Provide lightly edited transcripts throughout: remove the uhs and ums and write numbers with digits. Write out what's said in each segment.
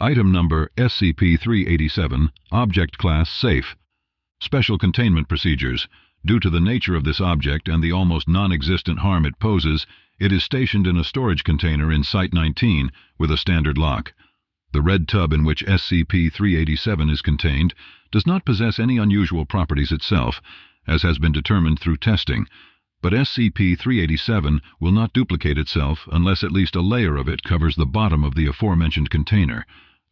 Item number SCP-387, Object Class Safe. Special Containment Procedures. Due to the nature of this object and the almost non-existent harm it poses, it is stationed in a storage container in Site-19 with a standard lock. The red tub in which SCP-387 is contained does not possess any unusual properties itself, as has been determined through testing, but SCP-387 will not duplicate itself unless at least a layer of it covers the bottom of the aforementioned container.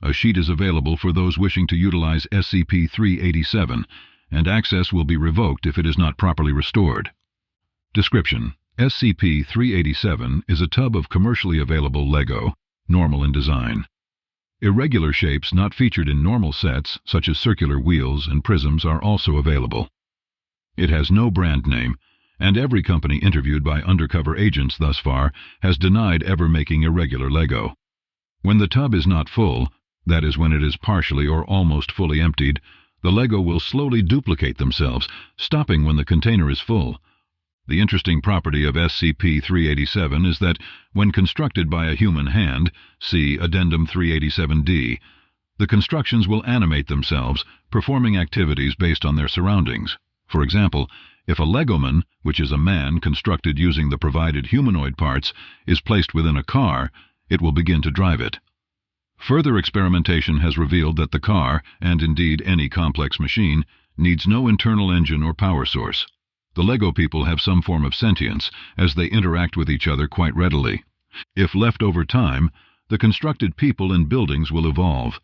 A sheet is available for those wishing to utilize SCP-387, and access will be revoked if it is not properly restored. Description: SCP-387 is a tub of commercially available Lego, normal in design. Irregular shapes not featured in normal sets, such as circular wheels and prisms, are also available. It has no brand name, and every company interviewed by undercover agents thus far has denied ever making irregular Lego. When the tub is not full, that is, when it is partially or almost fully emptied, the Lego will slowly duplicate themselves, stopping when the container is full. The interesting property of SCP-387 is that, when constructed by a human hand, see Addendum 387-D, the constructions will animate themselves, performing activities based on their surroundings. For example, if a Legoman, which is a man constructed using the provided humanoid parts, is placed within a car, it will begin to drive it. Further experimentation has revealed that the car, and indeed any complex machine, needs no internal engine or power source. The Lego people have some form of sentience, as they interact with each other quite readily. If left over time, the constructed people and buildings will evolve.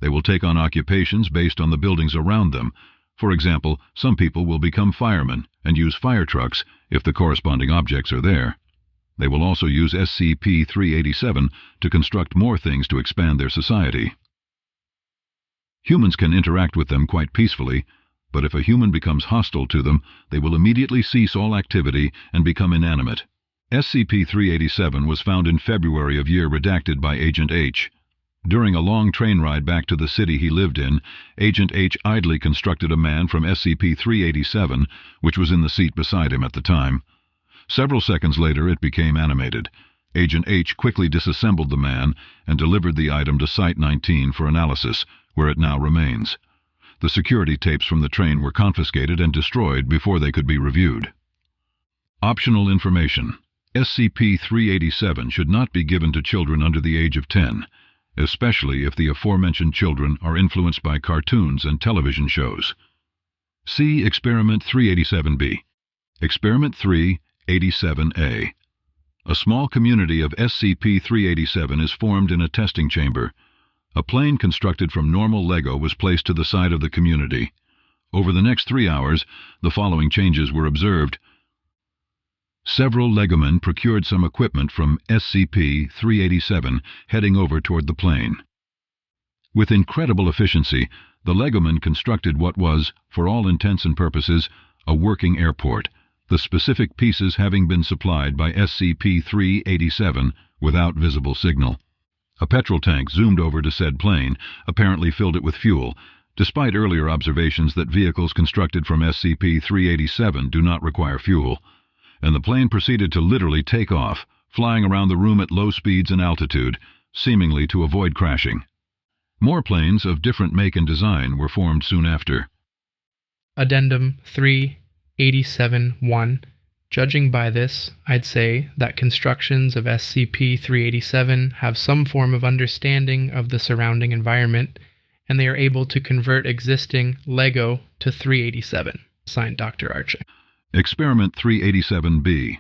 They will take on occupations based on the buildings around them. For example, some people will become firemen and use fire trucks if the corresponding objects are there. They will also use SCP-387 to construct more things to expand their society. Humans can interact with them quite peacefully, but if a human becomes hostile to them, they will immediately cease all activity and become inanimate. SCP-387 was found in February of year redacted by Agent H. During a long train ride back to the city he lived in, Agent H idly constructed a man from SCP-387, which was in the seat beside him at the time. Several seconds later it became animated. Agent H quickly disassembled the man and delivered the item to Site-19 for analysis, where it now remains. The security tapes from the train were confiscated and destroyed before they could be reviewed. Optional information: SCP-387 should not be given to children under the age of 10, especially if the aforementioned children are influenced by cartoons and television shows. See Experiment 387-B. Experiment 387-A. A small community of SCP-387 is formed in a testing chamber. A plane constructed from normal Lego was placed to the side of the community. Over the next 3 hours, the following changes were observed. Several Legomen procured some equipment from SCP-387, heading over toward the plane. With incredible efficiency, the Legomen constructed what was, for all intents and purposes, a working airport, the specific pieces having been supplied by SCP-387 without visible signal. A petrol tank zoomed over to said plane, apparently filled it with fuel, despite earlier observations that vehicles constructed from SCP-387 do not require fuel, and the plane proceeded to literally take off, flying around the room at low speeds and altitude, seemingly to avoid crashing. More planes of different make and design were formed soon after. Addendum 387-1. Judging by this, I'd say that constructions of SCP-387 have some form of understanding of the surrounding environment, and they are able to convert existing Lego to 387. Signed, Dr. Archer. Experiment 387-B.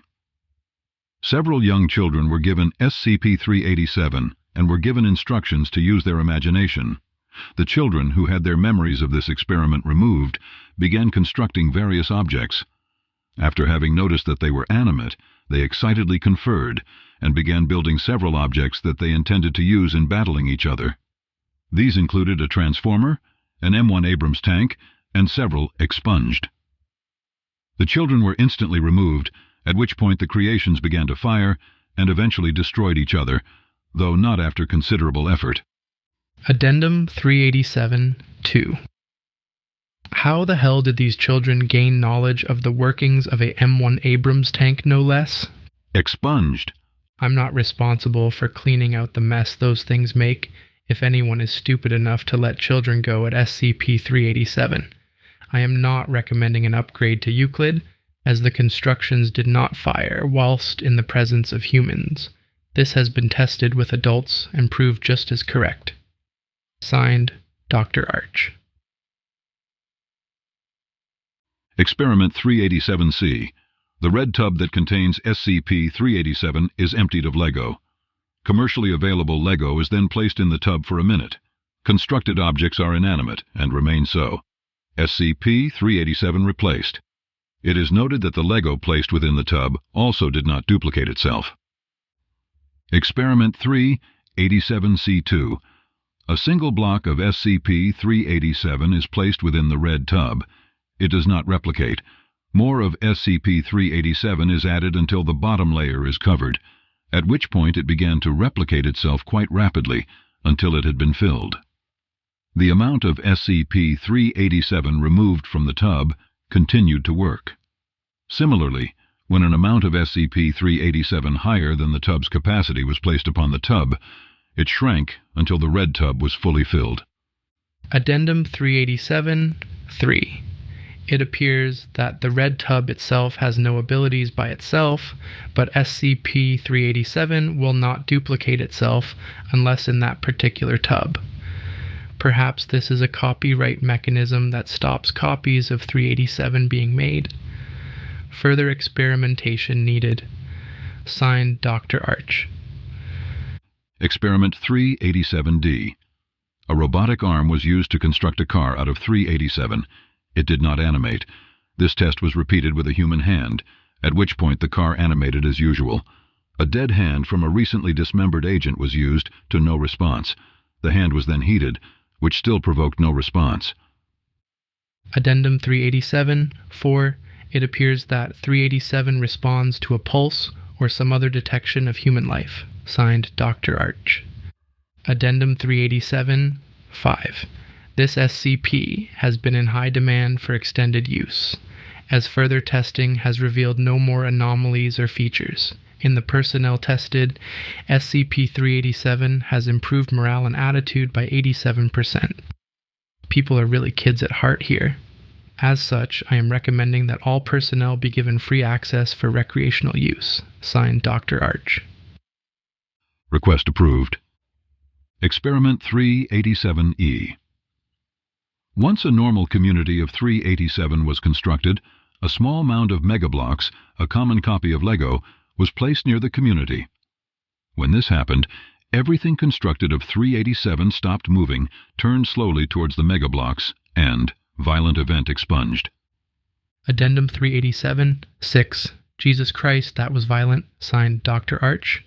Several young children were given SCP-387 and were given instructions to use their imagination. The children, who had their memories of this experiment removed, began constructing various objects. After having noticed that they were animate, they excitedly conferred and began building several objects that they intended to use in battling each other. These included a transformer, an M1 Abrams tank, and several expunged. The children were instantly removed, at which point the creations began to fire and eventually destroyed each other, though not after considerable effort. Addendum 387-2. How the hell did these children gain knowledge of the workings of a M1 Abrams tank, no less? Expunged. I'm not responsible for cleaning out the mess those things make. if anyone is stupid enough to let children go at SCP-387. I am not recommending an upgrade to Euclid, as the constructions did not fire whilst in the presence of humans. This has been tested with adults and proved just as correct. Signed, Dr. Arch. Experiment 387C. The red tub that contains SCP-387 is emptied of Lego. Commercially available Lego is then placed in the tub for a minute. Constructed objects are inanimate and remain so. SCP-387 replaced. It is noted that the Lego placed within the tub also did not duplicate itself. Experiment 387C2. A single block of SCP-387 is placed within the red tub. It does not replicate. More of SCP-387 is added until the bottom layer is covered, at which point it began to replicate itself quite rapidly until it had been filled. The amount of SCP-387 removed from the tub continued to work. Similarly, when an amount of SCP-387 higher than the tub's capacity was placed upon the tub, it shrank until the red tub was fully filled. Addendum 387-3. It appears that the red tub itself has no abilities by itself, but SCP-387 will not duplicate itself unless in that particular tub. Perhaps this is a copyright mechanism that stops copies of 387 being made. Further experimentation needed. Signed, Dr. Arch. Experiment 387D. A robotic arm was used to construct a car out of 387. It did not animate. This test was repeated with a human hand, at which point the car animated as usual. A dead hand from a recently dismembered agent was used to no response. The hand was then heated, which still provoked no response. Addendum 387-4. It appears that 387 responds to a pulse or some other detection of human life. Signed, Dr. Arch. Addendum 387-5. This SCP has been in high demand for extended use, as further testing has revealed no more anomalies or features. In the personnel tested, SCP-387 has improved morale and attitude by 87%. People are really kids at heart here. As such, I am recommending that all personnel be given free access for recreational use. Signed, Dr. Arch. Request approved. Experiment 387E. Once a normal community of 387 was constructed, a small mound of megablocks, a common copy of Lego, was placed near the community. When this happened, everything constructed of 387 stopped moving, turned slowly towards the megablocks, and violent event expunged. Addendum 387-6. Jesus Christ, that was violent. Signed, Dr. Arch.